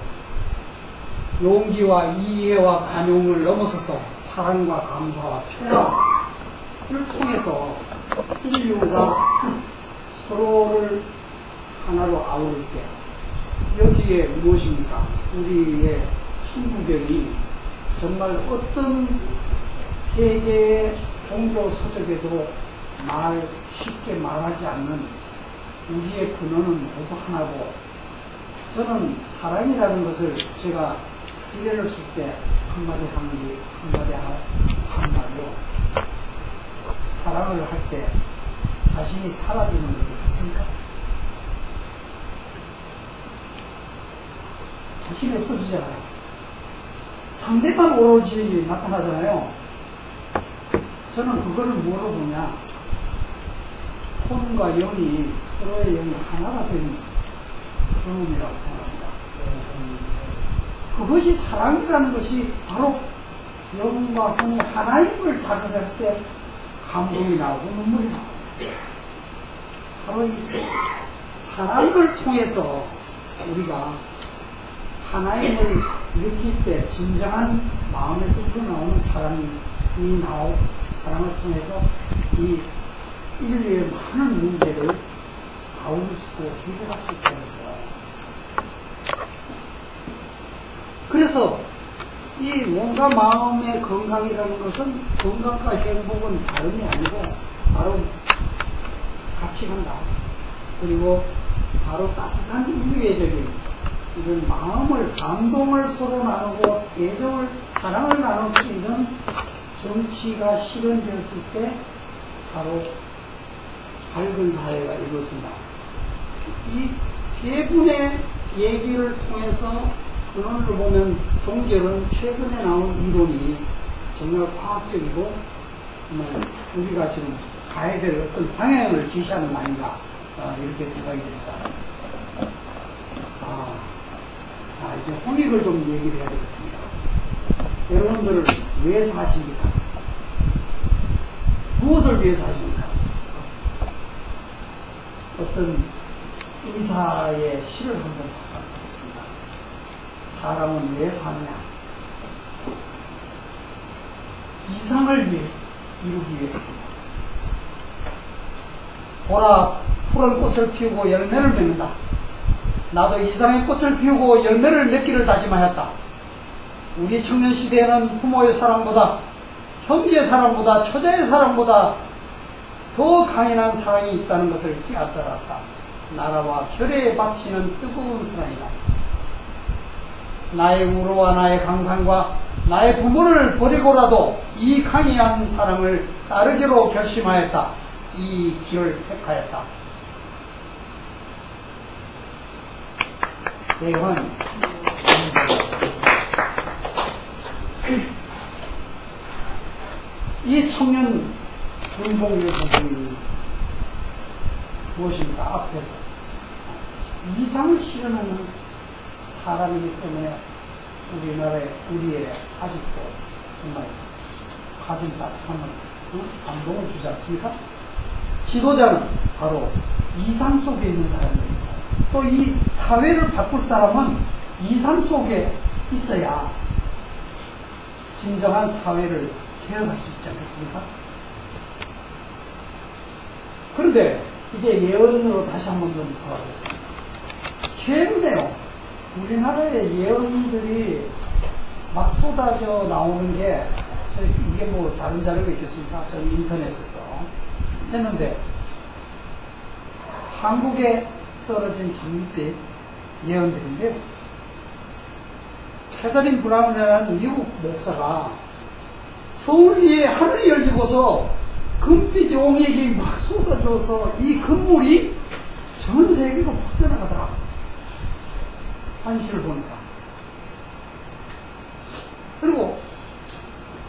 용기와 이해와 관용을 넘어서서 사랑과 감사와 평화를 통해서 인류가 서로를 하나로 아우를 때 여기에 무엇입니까? 우리의 천부경이 정말 어떤 세계의 종교 서적에도 쉽게 말하지 않는 우리의 근원은 모두 하나고 저는 사랑이라는 것을 제가 주례를 쓸 때 한마디로 사랑을 할 때 자신이 사라지는 것 같습니까? 자신이 없어지잖아요. 상대만 오로지 나타나잖아요. 저는 그거를 뭐로 보냐, 혼과 영이 서로의 영이 하나가 된 경험이라고 생각합니다. 그것이 사랑이라는 것이 바로 영과 혼이 하나임을 자각할 때 감동이 나오고 눈물이 나와요. 바로 이 사랑을 통해서 우리가 하나임을 느낄 때 진정한 마음에서 우러나오는 사랑을 통해서 이 인류의 많은 문제를 아울 수고 해결할 수 있다는 거예요. 그래서 이 몸과 마음의 건강이라는 것은 건강과 행복은 다름이 아니고 바로 같이 간다. 그리고 바로 따뜻한 인류애적인 이런 마음을, 감동을 서로 나누고 애정을, 사랑을 나눌 수 있는 정치가 실현되었을 때 바로 밝은 사회가 이루어진다. 이 세 분의 얘기를 통해서 근원을 보면 종교는 최근에 나온 이론이 정말 과학적이고 정말 우리가 지금 가야 될 어떤 방향을 지시하는 거 아닌가 이렇게 생각이 됩니다. 이제 홍익을 좀 얘기를 해야 되겠습니다. 여러분들을 왜 사십니까? 무엇을 위해서 하십니까? 어떤 인사의 시를 한번 잠깐 보겠습니다. 사람은 왜 사느냐? 이상을 위해서, 이루기 위해서입니다. 보라, 푸른 꽃을 피우고 열매를 맺는다. 나도 이상의 꽃을 피우고 열매를 맺기를 다짐하였다. 우리 청년 시대에는 부모의 사랑보다, 형제의 사랑보다, 처자의 사랑보다 더 강인한 사랑이 있다는 것을 깨달았다. 나라와 혈에 바치는 뜨거운 사랑이다. 나의 우로와 나의 강산과 나의 부모를 버리고라도 이 강인한 사랑을 따르기로 결심하였다. 이 길을 택하였다. 대원 이 청년 윤봉길 선생님이 무엇입니까? 앞에서 이상을 실현하는 사람이기 때문에 우리의 아직도 정말 가슴 따뜻한 감동을 주지 않습니까? 지도자는 바로 이상 속에 있는 사람입니다. 또 이 사회를 바꿀 사람은 이상 속에 있어야 진정한 사회를 개혁할 수 있지 않겠습니까? 그런데 이제 예언으로 다시 한번 좀 돌아가겠습니다. 최근에요, 우리나라의 예언들이 막 쏟아져 나오는 게, 이게 뭐 다른 자료가 있겠습니까? 저는 인터넷에서 했는데, 한국에 떨어진 장밋빛 예언들인데, 캐서린 브라운이라는 미국 목사가 서울 위에 하늘이 열리고서 금빛 용액이 막 쏟아져서 이 금물이 전 세계로 퍼져나가더라. 한시를 보니까. 그리고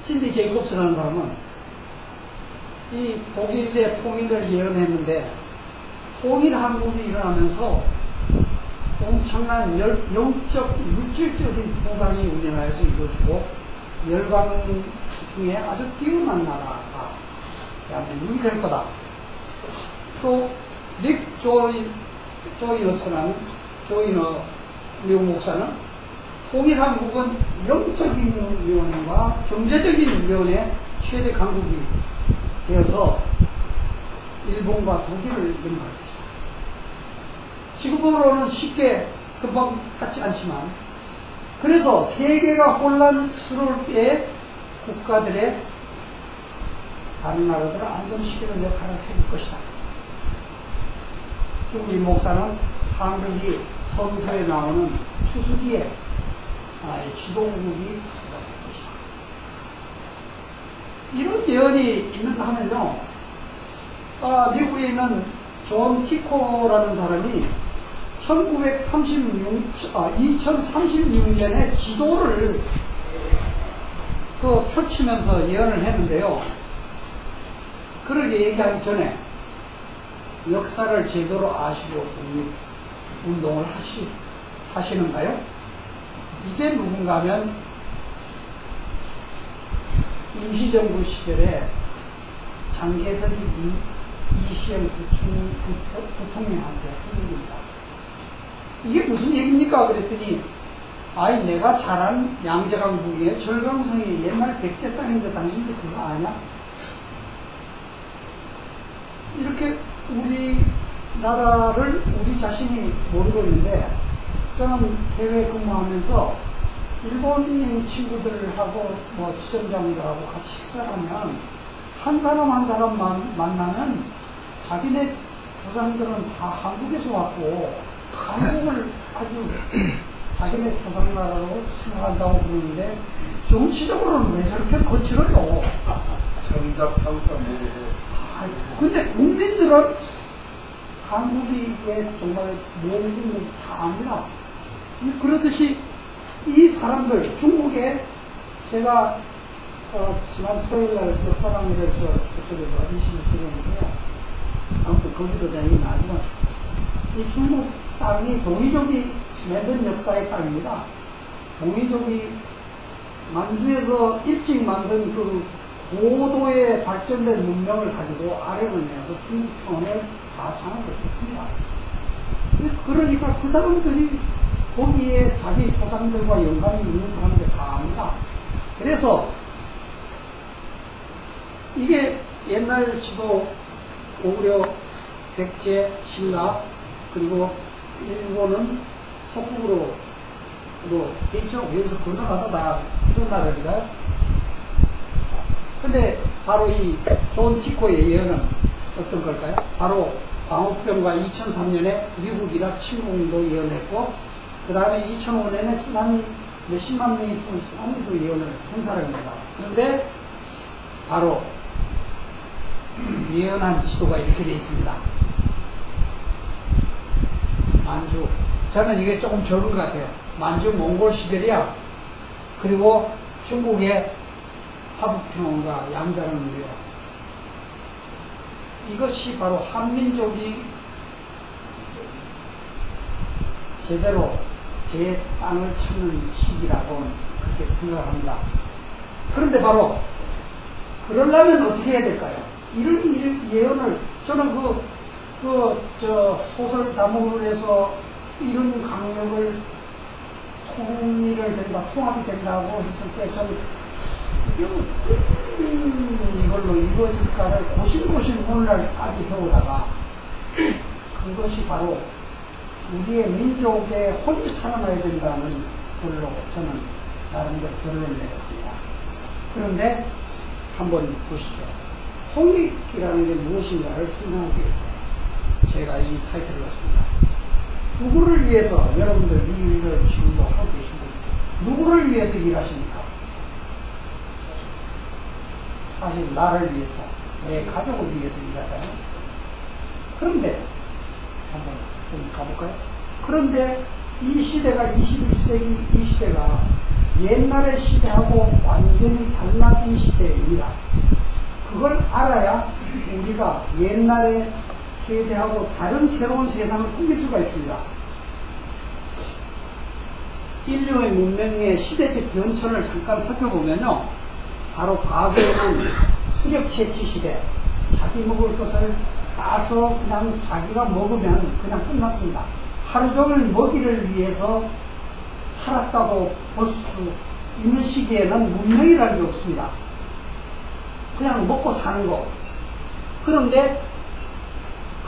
신디 제이콥스라는 사람은 이 독일의 통일을 예언했는데 통일 한국이 일어나면서 엄청난 영적, 물질적인 보강이 우리나라에서 이루어지고 열강 중에 아주 뛰어난 나라가 대한민국이 될 거다. 또 릭 조이너 미국 목사는 통일 한국은 영적인 면과 경제적인 면에 최대 강국이 되어서 일본과 독일을 능가할 것이다. 지금으로는 쉽게 금방 같지 않지만, 그래서 세계가 혼란스러울 때 국가들의 다른 나라들을 안정시키는 역할을 해줄 것이다. 그리고 이 목사는 한국이 선서에 나오는 추수기의 지도국이 될 것이다. 이런 예언이 있는가 하면요, 미국에 있는 존 티코라는 사람이 2036년에 지도를 펼치면서 예언을 했는데요. 그렇게 얘기하기 전에 역사를 제대로 아시고 운동을 하시는가요? 이게 누군가 하면 임시정부 시절에 장개석이 이시영 부통령한테 한 얘기입니다. 이게 무슨 얘기입니까? 그랬더니, 아이, 내가 잘한 양재강북의 절강성이 옛날 백제 땅인데 당신도 그거 아냐? 이렇게 우리나라를 우리 자신이 모르고 있는데, 저는 해외 근무하면서 일본인 친구들하고 지점장들하고 같이 식사를 하면 한 사람 한 사람 만나면 자기네 조상들은 다 한국에서 왔고 한국을 아주 자기네 조상나라로 생각한다고 그러는데 정치적으로는 왜 저렇게 거칠어요? 정답하고 뭐. 근데 국민들은 한국이 왜 정말 모르는 다 압니다. 그렇듯이 이 사람들, 중국에 제가 지난 토요일날 역사강의를 저쪽에서 21세기인데요. 아무튼 거기도 내가 나지만 이 중국 땅이 동이족이 만든 역사의 땅입니다. 동이족이 만주에서 일찍 만든 그 고도의 발전된 문명을 가지고 아래를 내서 중국 평원을 다 장악을 했습니다. 그러니까 그 사람들이 거기에 자기 조상들과 연관이 있는 사람들 다 압니다. 그래서 이게 옛날 지도 고구려, 백제, 신라, 그리고 일본은 서북으로 돼 있죠. 여기서 건너가서 다 서나라니까. 근데 바로 이 존 티코의 예언은 어떤 걸까요? 바로 광우병과 2003년에 미국 이라크 침공도 예언했고, 그 다음에 2005년에 쓰나미 몇십만 명이 죽은 쓰나미도 예언을 한 사람입니다. 그런데 바로 예언한 지도가 이렇게 되어 있습니다. 만주. 저는 이게 조금 적은 것 같아요. 만주, 몽골, 시베리아, 그리고 중국의 화북평원과 양자랑이요. 이것이 바로 한민족이 제대로 제 땅을 찾는 시기라고 그렇게 생각합니다. 그런데 바로 그러려면 어떻게 해야 될까요? 이런 예언을 저는 소설 다목을 해서 이런 강력을 통합이 된다고 했을 때 저는 이걸로 이루어질까를 고심고심 오늘날까지 배우다가 그것이 바로 우리의 민족의 혼이 살아나야 된다는 걸로 저는 나름대로 결론을 내렸습니다. 그런데 한번 보시죠. 홍익이라는 게 무엇인가를 설명하기 위해서 제가 이 타이틀을 넣었습니다. 누구를 위해서 여러분들 이 일을 지금도 하고 계십니까? 누구를 위해서 일하십니까? 사실 나를 위해서, 내 가족을 위해서 일하잖아요. 그런데 한번 좀 가볼까요? 그런데 이 시대가 21세기 이 시대가 옛날의 시대하고 완전히 달라진 시대입니다. 그걸 알아야 우리가 옛날의 세대하고 다른 새로운 세상을 꾸밀 수가 있습니다. 인류의 문명의 시대적 변천을 잠깐 살펴보면요. 바로 과거에는 수렵 채취 시대, 자기 먹을 것을 따서 그냥 자기가 먹으면 그냥 끝났습니다. 하루 종일 먹이를 위해서 살았다고 볼 수 있는 시기에는 문명이라는 게 없습니다. 그냥 먹고 사는 거. 그런데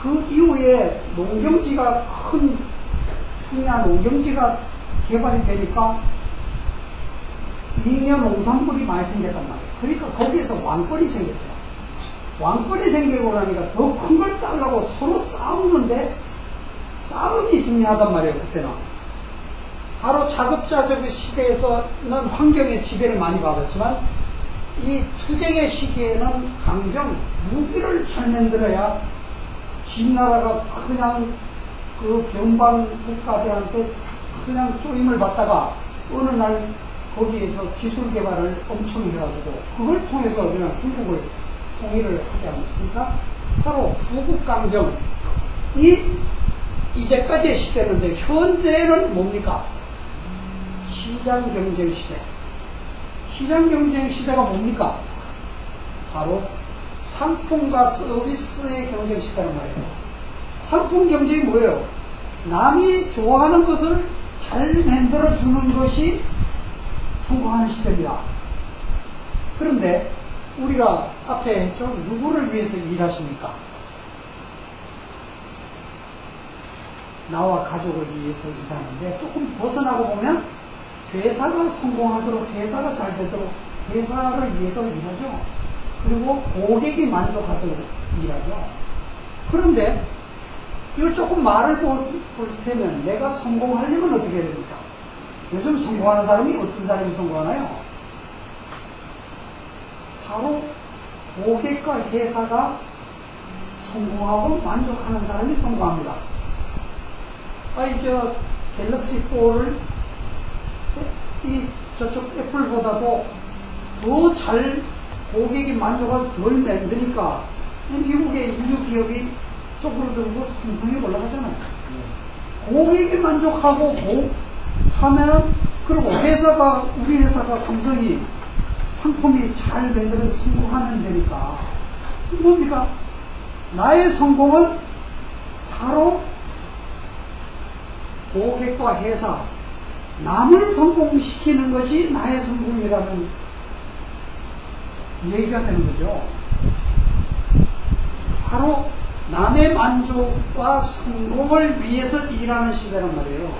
그 이후에 농경지가 큰 분야 농경지가 개발이 되니까 잉여 농산물이 많이 생겼단 말이에요. 그러니까 거기에서 왕권이 생겼어요. 왕권이 생기고 나니까 더 큰 걸 따려고 서로 싸우는데 싸움이 중요하단 말이에요. 그때는 바로 자급자족의 시대에서는 환경의 지배를 많이 받았지만 이 투쟁의 시기에는 강경 무기를 잘 만들어야 진나라가 그냥 그 병방 국가들한테 그냥 쪼임을 받다가 어느 날 거기에서 기술 개발을 엄청 해가지고 그걸 통해서 그냥 중국을 통일을 하지 않았습니까? 바로 부국강경이 이제까지의 시대인데 현재는 뭡니까? 시장경쟁 시대. 시장경쟁 시대가 뭡니까? 바로 상품과 서비스의 경쟁 시대란 말이에요. 상품 경쟁이 뭐예요? 남이 좋아하는 것을 잘 만들어주는 것이 성공하는 시대입니다. 그런데 우리가 앞에 했죠? 누구를 위해서 일하십니까? 나와 가족을 위해서 일하는데 조금 벗어나고 보면 회사가 성공하도록, 회사가 잘 되도록 회사를 위해서 일하죠. 그리고 고객이 만족하도록 일하죠. 그런데 이걸 조금 말을 볼 테면 내가 성공하려면 어떻게 해야 됩니까? 요즘 성공하는 사람이 어떤 사람이 성공하나요? 바로 고객과 회사가 성공하고 만족하는 사람이 성공합니다. 갤럭시 4를 저쪽 애플보다도 더 잘 고객이 만족을 덜 만드니까 미국의 인류 기업이 쪽으로 들고 삼성이 올라가잖아요. 고객이 만족하고 하면 그리고 우리 회사가 삼성이 상품이 잘 만들어서 성공하면 되니까 뭡니까? 나의 성공은 바로 고객과 회사, 남을 성공시키는 것이 나의 성공이라는 얘기가 되는 거죠. 바로 남의 만족과 성공을 위해서 일하는 시대란 말이에요.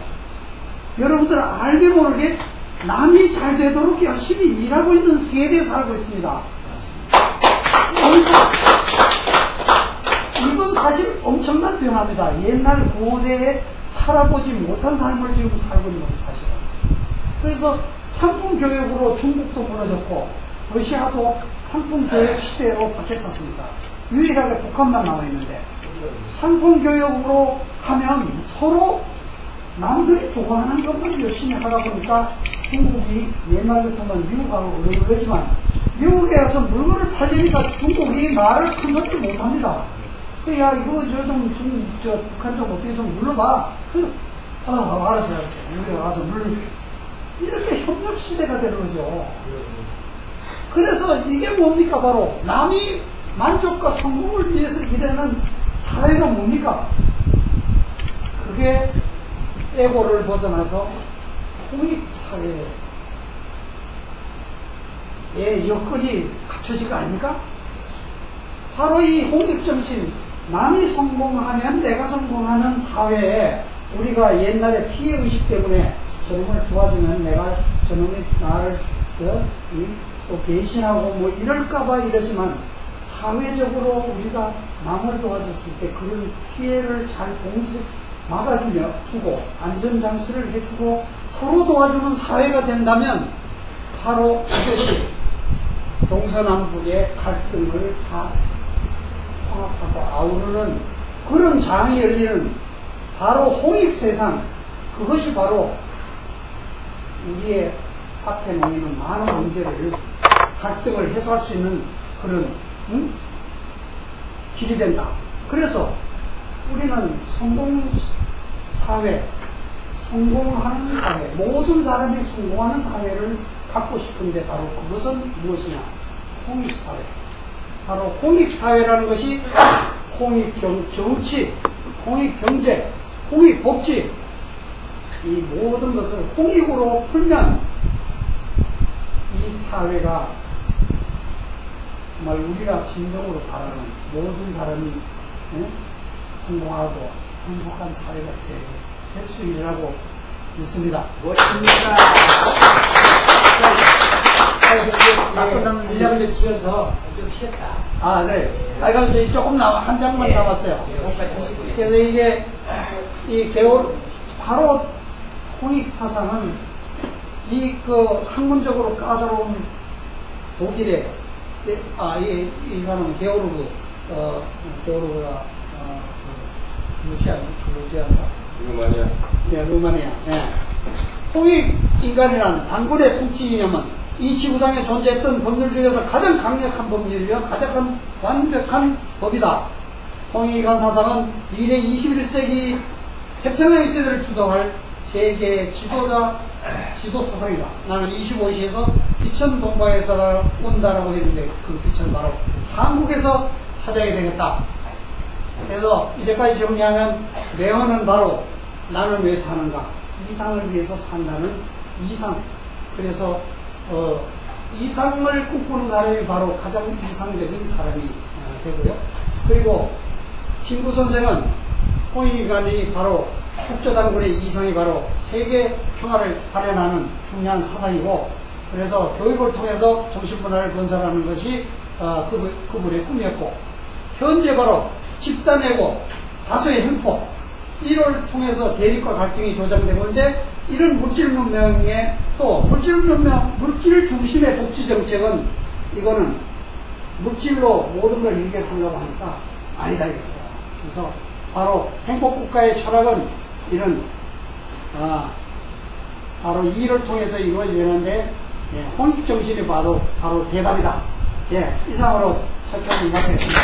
여러분들 알게 모르게 남이 잘 되도록 열심히 일하고 있는 세대에 살고 있습니다. 이건 사실 엄청난 변화입니다. 옛날 고대에 살아보지 못한 삶을 지금 살고 있는 거예요, 사실은. 그래서 상품 교육으로 중국도 무너졌고 러시아도 상품 교육 시대로 바뀌었습니다. 유일하게 북한만 나와 있는데 상품 교육으로 하면 서로 남들이 좋아하는 것만 열심히 하다 보니까 중국이 옛날 같으면 미국하고 그러지만 미국에 가서 물건을 팔리니까 중국이 말을 큰 것도 못합니다. 야, 이거 북한 좀 어떻게 좀 물러봐. 알았어요. 여기 와서 물러주십시오. 이렇게 협력 시대가 되는 거죠. 그래서 이게 뭡니까? 바로 남이 만족과 성공을 위해서 일하는 사회가 뭡니까? 그게 에고를 벗어나서 홍익사회의 여건이 갖춰지가 아닙니까? 바로 이 홍익정신, 남이 성공하면 내가 성공하는 사회에 우리가 옛날에 피해의식 때문에 저놈을 도와주면 내가 저놈이 나를 또 배신하고 뭐 이럴까봐 이러지만 사회적으로 우리가 남을 도와줬을 때 그런 피해를 잘 막아주고 안전장치를 해주고 서로 도와주는 사회가 된다면 바로 이것이 동서남북의 갈등을 다 통합하고 아우르는 그런 장이 열리는 바로 홍익세상, 그것이 바로 우리의 앞에 놓이는 많은 문제를 갈등을 해소할 수 있는 그런 길이 된다. 그래서 우리는 성공사회, 성공하는 사회, 모든 사람이 성공하는 사회를 갖고 싶은데 바로 그것은 무엇이냐? 홍익사회. 바로 홍익사회라는 것이 홍익정치, 홍익경제, 홍익복지, 이 모든 것을 홍익으로 풀면 이 사회가 정말 우리가 진정으로 바라는 모든 사람이 성공하고 행복한 사회가 될 수 있으리라고 믿습니다. 멋집니다. 분량을 지어서 좀 쉬었다. 그래. 그래서 조금 한 장만 남았어요. 그래서 이게, 이 개월, 바로 홍익사상은 학문적으로 까다로운 독일의, 이 사람은 게오르그가, 루지아인가? 루마니아. 네, 루마니아. 네. 홍익인간이란 단군의 통치 이념은 이 지구상에 존재했던 법률 중에서 가장 강력한 법률이며 가장 완벽한 법이다. 홍익인간 사상은 미래 21세기 태평양의 세대를 주도할 세계의 지도 사상이다. 나는 25시에서 비천 동방에서 온다라고 했는데 그 비천은 바로 한국에서 찾아야 되겠다. 그래서 이제까지 정리하면 명언은 바로 나는 왜 사는가? 이상을 위해서 산다는 이상. 그래서 이상을 꿈꾸는 사람이 바로 가장 이상적인 사람이 되고요. 그리고 김구 선생은 홍익인간이 바로 국조단군의 이상이 바로 세계 평화를 발현하는 중요한 사상이고, 그래서 교육을 통해서 정신문화를 건설하는 것이 그분의 꿈이었고, 현재 바로 집단애고 다수의 횡포 이를 통해서 대립과 갈등이 조장되고 있는데, 이런 물질 문명의 또 물질 중심의 복지 정책은 이거는 물질로 모든 걸 이겨보려고 하니까 아니다 이거죠. 그래서 바로 행복국가의 철학은 이런 바로 이 일을 통해서 이루어지는데, 홍익정신이 바로 대답이다. 이상으로 설명을 마치겠습니다.